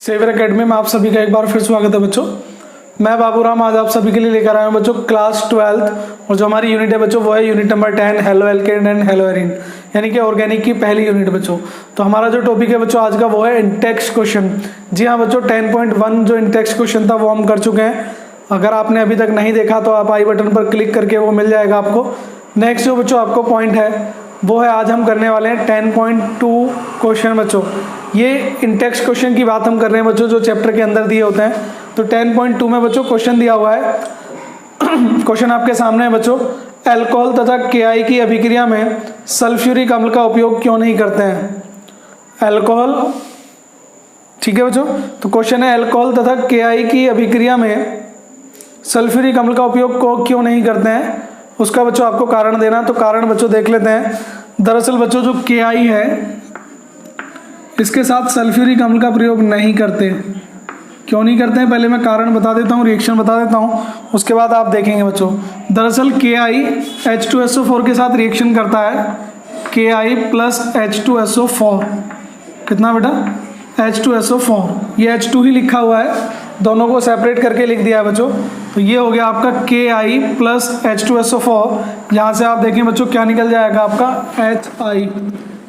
Saviour academy में आप सभी का एक बार फिर स्वागत है बच्चों। मैं बाबूराम आज आप सभी के लिए लेकर आया हूं बच्चों क्लास 12 और जो हमारी यूनिट है बच्चों वो है unit number 10 halo alkane and hello arene यानी कि ऑर्गेनिक की पहली यूनिट बच्चों। तो हमारा जो टॉपिक है बच्चों आज का वो है इंटेक्स क्वेश्चन। जी हाँ बच्चों 10.1 जो इंटेक्स क्वेश्चन था वो हम कर चुके हैं। अगर आपने अभी तक नहीं देखा तो आप आई बटन पर क्लिक करके वो मिल जाएगा आपको। नेक्स्ट जो बच्चों आपको पॉइंट है वो है आज हम करने वाले हैं 10.2 क्वेश्चन बच्चों। ये इंटेक्स क्वेश्चन की बात हम कर रहे हैं बच्चों जो चैप्टर के अंदर दिए होते हैं। तो 10.2 में बच्चों क्वेश्चन दिया हुआ है। क्वेश्चन आपके सामने है बच्चों, अल्कोहल तथा केआई की अभिक्रिया में सल्फ्यूरिक अम्ल का उपयोग क्यों नहीं करते हैं। अल्कोहल, ठीक है बच्चों। तो क्वेश्चन है अल्कोहल तथा केआई की अभिक्रिया में सल्फ्यूरिक अम्ल का उपयोग को क्यों नहीं करते हैं, उसका बच्चों आपको कारण देना। तो कारण बच्चों देख लेते हैं। दरअसल बच्चों जो केआई है इसके साथ सल्फ्यूरिक अम्ल का प्रयोग नहीं करते। क्यों नहीं करते हैं पहले मैं कारण बता देता हूँ, रिएक्शन बता देता हूँ, उसके बाद आप देखेंगे बच्चों। दरअसल केआई H2SO4 के साथ रिएक्शन करता है। केआई प्लस H2SO4 कितना बेटा H2SO4, ये H2 ही लिखा हुआ है, दोनों को सेपरेट करके लिख दिया है बच्चों। तो ये हो गया आपका KI प्लस H2SO4। यहाँ से आप देखें बच्चों क्या निकल जाएगा आपका HI,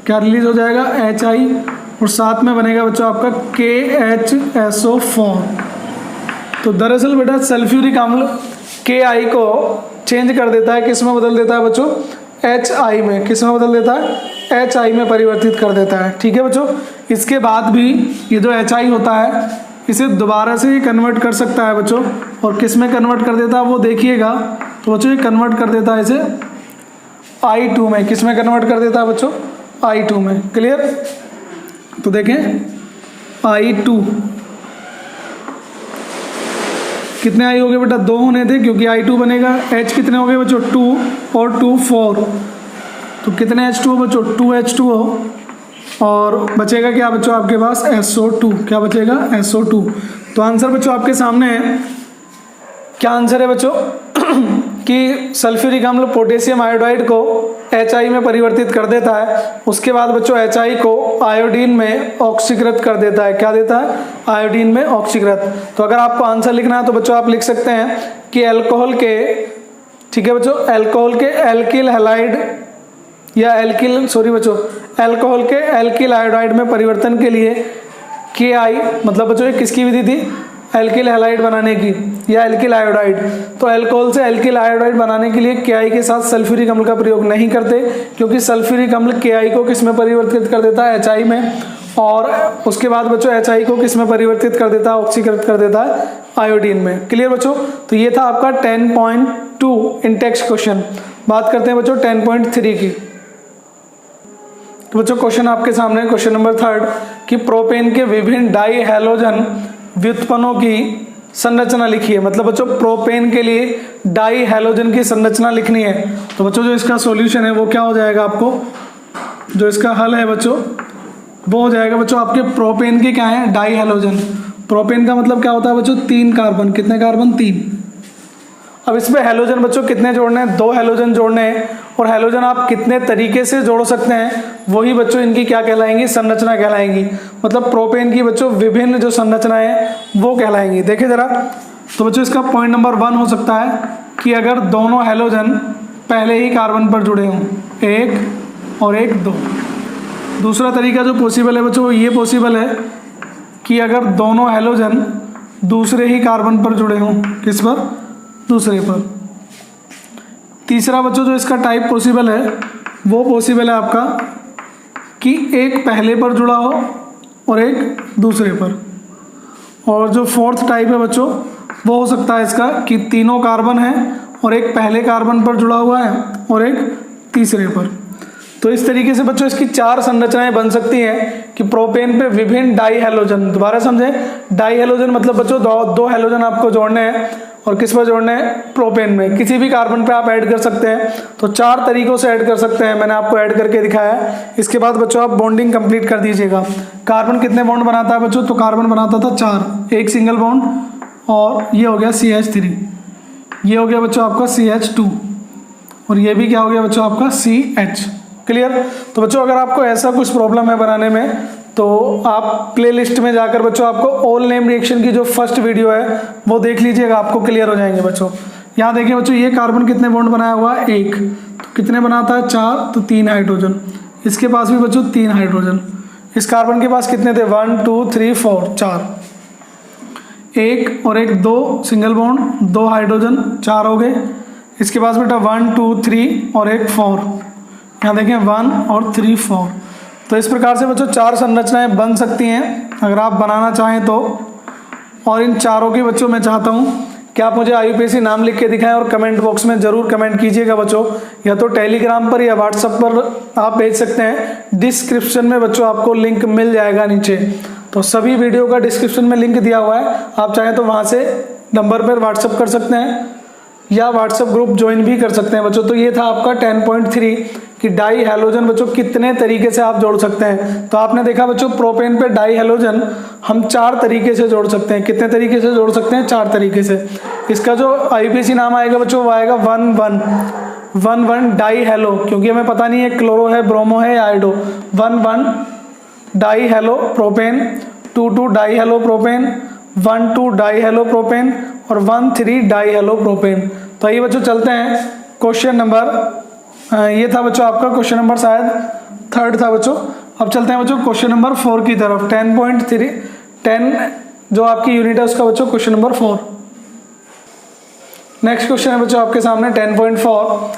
क्या रिलीज हो जाएगा HI, और साथ में बनेगा बच्चों आपका KHSO4। तो दरअसल बेटा सल्फ्यूरिक अम्ल KI को चेंज कर देता है, किस में बदल देता है बच्चों HI में। किस में बदल देता है HI में परिवर्तित कर देता है। ठीक है बच्चों। इसके बाद भी ये जो HI होता है इसे दोबारा से ही कन्वर्ट कर सकता है बच्चों, और किस में कन्वर्ट कर देता है वो देखिएगा। तो बच्चों ये कन्वर्ट कर देता है इसे I2 में। किस में कन्वर्ट कर देता है बच्चों I2 में। क्लियर। तो देखें I2 कितने आई हो गए बेटा, 2 होने थे क्योंकि I2 बनेगा। H कितने हो गए बच्चों 2 और 2 4। तो कितने H2 बच्चों 2H2O, और बचेगा क्या बच्चों आपके पास SO2। क्या बचेगा SO2। तो आंसर बच्चों आपके सामने है। क्या आंसर है बच्चों कि सल्फ्यूरिक अम्ल पोटेशियम आयोडाइड को HI में परिवर्तित कर देता है, उसके बाद बच्चों HI को आयोडीन में ऑक्सीकृत कर देता है। क्या देता है आयोडीन में ऑक्सीकृत। तो अगर आपको आंसर लिखना है तो बच्चों आप लिख सकते हैं कि अल्कोहल के, ठीक है बच्चों, अल्कोहल के एल्किल हैलाइड या एल्किल बच्चों अल्कोहल के एल्किल आयोडाइड में परिवर्तन के लिए KI, मतलब बच्चों ये किसकी विधि थी एल्किल हैलाइड बनाने की या एल्किल आयोडाइड। तो अल्कोहल से एल्किल आयोडाइड बनाने के लिए KI के साथ सल्फ्यूरिक अम्ल का प्रयोग नहीं करते, क्योंकि सल्फ्यूरिक अम्ल KI को किस में परिवर्तित कर देता है HI में, और उसके बाद बच्चों HI को किस में परिवर्तित कर देता है ऑक्सीकृत कर देता है आयोडीन में। क्लियर बच्चों। तो ये था आपका 10.2 इंटेक्स क्वेश्चन। बात करते हैं बच्चों 10.3 की। तो बच्चों क्वेश्चन आपके सामने क्वेश्चन नंबर 3 कि प्रोपेन के विभिन्न डाई हैलोजन व्युत्पन्नों की संरचना लिखिए। मतलब बच्चों प्रोपेन के लिए डाई हैलोजन की संरचना लिखनी है। तो बच्चों जो इसका सॉल्यूशन है वो क्या हो जाएगा, आपको जो इसका हल है बच्चों वो हो जाएगा बच्चों आपके प्रोपेन के क्या है डाई हैलोजन। प्रोपेन का मतलब क्या होता है बच्चों 3 कार्बन। कितने कार्बन 3। अब इसमें हैलोजन बच्चों कितने जोड़ने हैं, 2 हैलोजन जोड़ने हैं, और हैलोजन आप कितने तरीके से जोड़ सकते हैं वही बच्चों इनकी क्या कहलाएंगी संरचना कहलाएंगी। मतलब प्रोपेन की बच्चों विभिन्न जो संरचनाएं हैं वो कहलाएंगी। देखिए जरा। तो बच्चों इसका पॉइंट नंबर 1 हो सकता है कि अगर दोनों हैलोजन पहले ही कार्बन पर जुड़े हों, 1 और 1 2। दूसरा तरीका जो पॉसिबल है बच्चों ये पॉसिबल है कि अगर दोनों हैलोजन दूसरे ही कार्बन पर जुड़े हों, किस पर दूसरे पर। तीसरा बच्चों जो इसका टाइप पॉसिबल है वो पॉसिबल है आपका कि एक पहले पर जुड़ा हो और एक दूसरे पर। और जो 4th टाइप है बच्चों वो हो सकता है इसका कि तीनों कार्बन है और एक पहले कार्बन पर जुड़ा हुआ है और एक तीसरे पर। तो इस तरीके से बच्चों इसकी 4 संरचनाएं बन सकती हैं कि प्रोपेन पे विभिन्न डाई हैलोजन। दोबारा समझें, डाई हैलोजन मतलब बच्चों 2 हैलोजन आपको जोड़ने हैं, और किस पर जोड़ने हैं प्रोपेन में। किसी भी कार्बन पे आप ऐड कर सकते हैं। तो 4 तरीकों से ऐड कर सकते हैं, मैंने आपको ऐड करके दिखाया है। इसके बाद बच्चों आप बॉन्डिंग कंप्लीट कर दीजिएगा। कार्बन कितने बॉन्ड बनाता है बच्चों, तो कार्बन बनाता था 4, एक सिंगल बॉन्ड, और ये हो गया CH3, ये हो गया बच्चों आपका CH2, और ये भी क्या हो गया बच्चों आपका CH। क्लियर। तो बच्चों अगर आपको ऐसा कुछ प्रॉब्लम है बनाने में तो आप प्लेलिस्ट में जाकर बच्चों आपको ऑल नेम रिएक्शन की जो फर्स्ट वीडियो है वो देख लीजिएगा, आपको क्लियर हो जाएंगे बच्चों। यहाँ देखिए बच्चों, ये कार्बन कितने बॉन्ड बनाया हुआ है, 1, तो कितने बनाता है 4, तो 3 हाइड्रोजन। इसके पास भी बच्चों 3 हाइड्रोजन। इस कार्बन के पास कितने थे, 1 2 3 4, 4, 1 और 1 2 सिंगल बॉन्ड, 2 हाइड्रोजन, 4 हो गए। इसके पास बेटा 1 2 3 और 1 4, यहाँ देखें 1 और 3 4। तो इस प्रकार से बच्चों 4 संरचनाएं बन सकती हैं अगर आप बनाना चाहें तो। और इन चारों की बच्चों मैं चाहता हूं कि आप मुझे IUPAC नाम लिख के दिखाएं और कमेंट बॉक्स में जरूर कमेंट कीजिएगा बच्चों, या तो टेलीग्राम पर या व्हाट्सएप पर आप भेज सकते हैं। डिस्क्रिप्शन में बच्चों आपको लिंक मिल जाएगा नीचे, तो सभी वीडियो का डिस्क्रिप्शन में लिंक दिया हुआ है, आप चाहें तो वहां से नंबर पर व्हाट्सएप कर सकते हैं या व्हाट्सएप ग्रुप ज्वाइन भी कर सकते हैं बच्चों। तो ये था आपका 10.3 कि डाई हैलोजन बच्चों कितने तरीके से आप जोड़ सकते हैं। तो आपने देखा बच्चों, प्रोपेन पे डाई हैलोजन हम 4 तरीके से जोड़ सकते हैं। कितने तरीके से जोड़ सकते हैं, 4 तरीके से। इसका जो IUPAC नाम आएगा बच्चों वो आएगा 1,1 डाई हैलो, क्योंकि हमें पता नहीं है क्लोरो है, ब्रोमो है या iodo. 1,1 di halo propane, 2,2 di halo propane, 1,2 di halo propane और 1,3 डाई हैलो प्रोपेन। तो आइए बच्चों चलते हैं क्वेश्चन नंबर, ये था बच्चों आपका क्वेश्चन नंबर शायद 3rd था बच्चों। अब चलते हैं बच्चों क्वेश्चन नंबर 4 की तरफ। 10 जो आपकी यूनिट है उसका बच्चों क्वेश्चन नंबर 4। नेक्स्ट क्वेश्चन है बच्चों आपके सामने 10.4,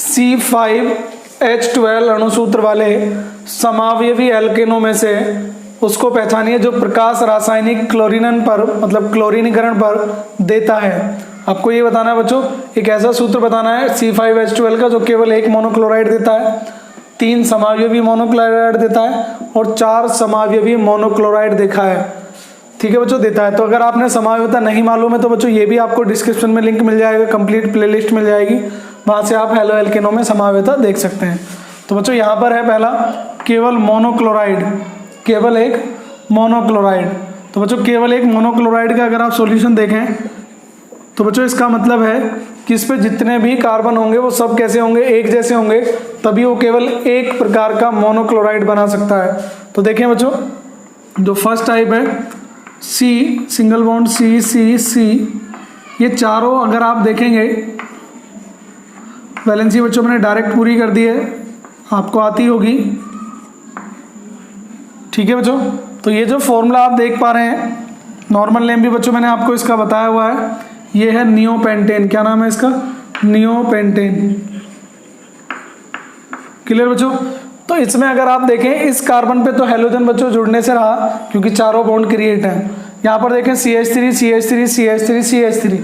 C5H12 अणुसूत्र वाले समावयवी एल्केनों में से उसको पहचानिए जो प्रकाश रासायनिक क्लोरीनन पर मतलब क्लोरीनीकरण पर देता है। आपको ये बताना है बच्चों, एक ऐसा सूत्र बताना है C5H12 का जो केवल 1 मोनोक्लोराइड देता है, 3 समावयवी मोनोक्लोराइड देता है और 4 समावयवी मोनोक्लोराइड देखा है। ठीक है बच्चों, देता है। तो अगर आपने समावयवता नहीं मालूम है तो बच्चों ये भी आपको डिस्क्रिप्शन में लिंक मिल जाएगा, कंप्लीट प्लेलिस्ट मिल जाएगी, वहां से आप हेलो एल्केनों में समावयवता देख सकते हैं। तो बच्चों यहाँ पर है पहला केवल मोनोक्लोराइड, केवल 1 मोनोक्लोराइड। तो बच्चों केवल 1 मोनोक्लोराइड का अगर आप सॉल्यूशन देखें तो बच्चों इसका मतलब है कि इस पे जितने भी कार्बन होंगे वो सब कैसे होंगे, एक जैसे होंगे, तभी वो केवल एक प्रकार का मोनोक्लोराइड बना सकता है। तो देखें बच्चों, जो फर्स्ट टाइप है C सिंगल बॉन्ड C, ये चारों अगर आप देखेंगे वैलेंसी बच्चों मैंने डायरेक्ट पूरी कर दी है, आपको आती होगी। ठीक है बच्चों, तो ये जो फॉर्मूला आप देख पा रहे हैं, नॉर्मल नेम भी बच्चों मैंने आपको इसका बताया हुआ है, ये है नियोपेंटेन। क्या नाम है इसका, नियोपेंटेन। क्लियर बच्चों। तो इसमें अगर आप देखें इस कार्बन पे तो हेलोजन बच्चों जुड़ने से रहा क्योंकि चारों बॉन्ड क्रिएट हैं। यहाँ पर देखें CH3 CH3 CH3 CH3,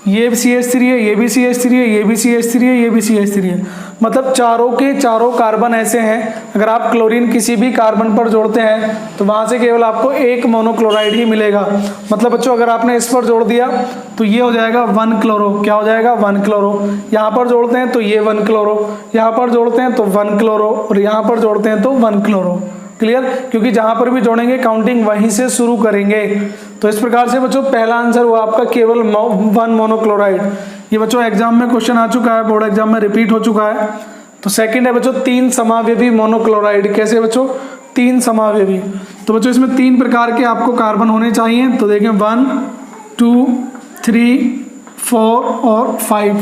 ये भी CH3 है, ये भी CH3 है, ये भी CH3 है, ये भी CH3 है। मतलब चारों के चारों कार्बन ऐसे हैं, अगर आप क्लोरीन किसी भी कार्बन पर जोड़ते हैं तो वहां से केवल आपको 1 मोनोक्लोराइड ही मिलेगा। मतलब बच्चों अगर आपने इस पर जोड़ दिया तो ये हो जाएगा 1 क्लोरो। क्या हो जाएगा, 1 क्लोरो। यहाँ पर जोड़ते हैं तो ये 1 क्लोरो, यहाँ पर जोड़ते हैं तो 1 क्लोरो और यहाँ पर जोड़ते हैं तो 1 क्लोरो। क्लियर, क्योंकि जहां पर भी जोड़ेंगे काउंटिंग वहीं से शुरू करेंगे। तो इस प्रकार से बच्चों पहला आंसर हुआ आपका केवल 1 मोनोक्लोराइड। ये बच्चों एग्जाम में क्वेश्चन आ चुका है, बोर्ड एग्जाम में रिपीट हो चुका है। तो सेकंड है बच्चों 3 समावयवी मोनोक्लोराइड। कैसे बच्चों, 3 समावयवी। तो बच्चों इसमें 3 प्रकार के आपको कार्बन होने चाहिए। तो देखें 1 2 3 4 और 5।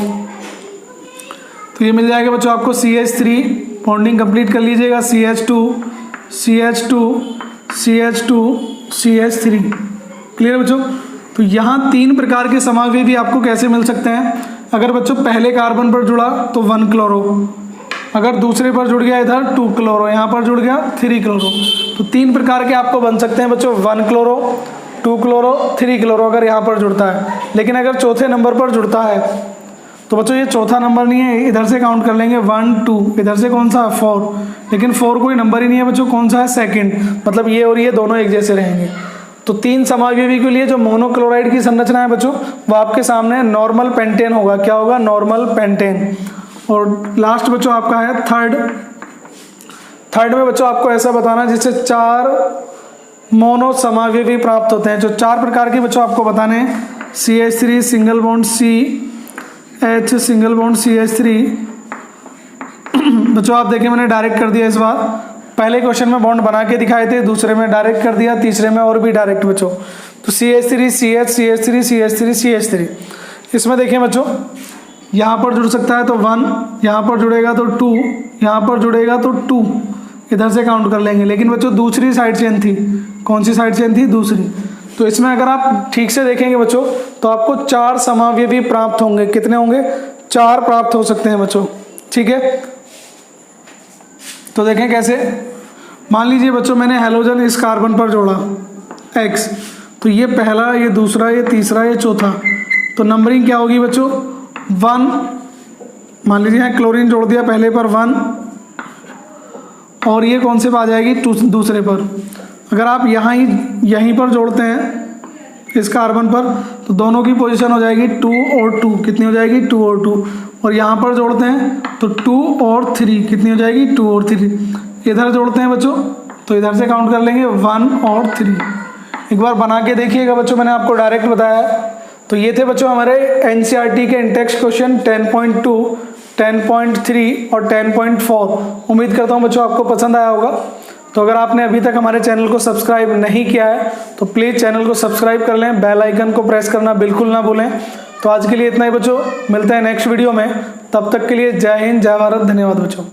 तो ये मिल जाएगा बच्चों आपको CH3, बॉन्डिंग कंप्लीट कर लीजिएगा, CH2 CH2 CH2 CH3। Clear बच्चों। तो यहाँ 3 प्रकार के समावयवी आपको कैसे मिल सकते हैं। अगर बच्चों पहले कार्बन पर जुड़ा तो 1 क्लोरो, अगर दूसरे पर जुड़ गया इधर 2 क्लोरो, यहाँ पर जुड़ गया 3 क्लोरो। तो 3 प्रकार के आपको बन सकते हैं बच्चों, 1 क्लोरो 2 क्लोरो 3 क्लोरो अगर यहाँ पर जुड़ता है। लेकिन अगर चौथे नंबर पर जुड़ता है तो बच्चों ये चौथा नंबर नहीं है, इधर से काउंट कर लेंगे 1 2, इधर से कौन सा 4, लेकिन 4 कोई नंबर ही नहीं है बच्चों, कौन सा है, सेकंड। मतलब ये और ये दोनों एक जैसे रहेंगे। तो 3 समावयवी के लिए जो मोनोक्लोराइड की संरचना है बच्चों वो आपके सामने नॉर्मल पेंटेन होगा। क्या होगा, नॉर्मल पेंटेन। और लास्ट बच्चों आपका है थर्ड में बच्चों आपको ऐसा बताना जिससे 4 मोनो समावयवी प्राप्त होते हैं। जो 4 प्रकार के बच्चों आपको बताने हैं, CH3 single bond CH single bond CH3। बच्चों आप देखें मैंने डायरेक्ट कर दिया इस बार, पहले क्वेश्चन में बॉन्ड बना के दिखाए थे, दूसरे में डायरेक्ट कर दिया, तीसरे में और भी डायरेक्ट बच्चों। तो CH3 CH CH3 CH3 CH3, इसमें देखिए बच्चों यहाँ पर जुड़ सकता है तो 1, यहाँ पर जुड़ेगा तो 2, यहाँ पर जुड़ेगा तो 2, इधर से काउंट कर लेंगे। लेकिन बच्चों दूसरी साइड चेन थी, कौन सी साइड चेन थी? दूसरी। तो इसमें अगर आप ठीक से देखेंगे बच्चों तो आपको 4 समावयवी प्राप्त होंगे। कितने होंगे? 4 प्राप्त हो सकते हैं बच्चों, ठीक है। तो देखें कैसे। मान लीजिए बच्चों मैंने हैलोजन इस कार्बन पर जोड़ा X, तो ये पहला, ये दूसरा, ये तीसरा, ये चौथा, तो नंबरिंग क्या होगी बच्चों? 1। मान लीजिए यहाँ क्लोरीन जोड़ दिया पहले पर 1, और ये कौन से पर आ जाएगी? दूसरे पर। अगर आप यहीं पर जोड़ते हैं इस कार्बन पर, तो दोनों की पोजीशन हो जाएगी 2 और 2। कितनी हो जाएगी? 2 और 2। और यहाँ पर जोड़ते हैं तो 2 और 3, कितनी हो जाएगी? 2 और 3। इधर जोड़ते हैं बच्चों तो इधर से काउंट कर लेंगे 1 और 3। एक बार बना के देखिएगा बच्चों, मैंने आपको डायरेक्ट बताया है। तो ये थे बच्चों हमारे NCERT के इंटेक्स क्वेश्चन 10.2, 10.3 और 10.4। उम्मीद करता हूँ बच्चों आपको पसंद आया होगा। तो अगर आपने अभी तक हमारे चैनल को सब्सक्राइब नहीं किया है तो प्लीज़ चैनल को सब्सक्राइब कर लें, बेल आइकन को प्रेस करना बिल्कुल ना भूलें। तो आज के लिए इतना ही बच्चों, मिलते हैं नेक्स्ट वीडियो में। तब तक के लिए जय हिंद, जय भारत, धन्यवाद बच्चों।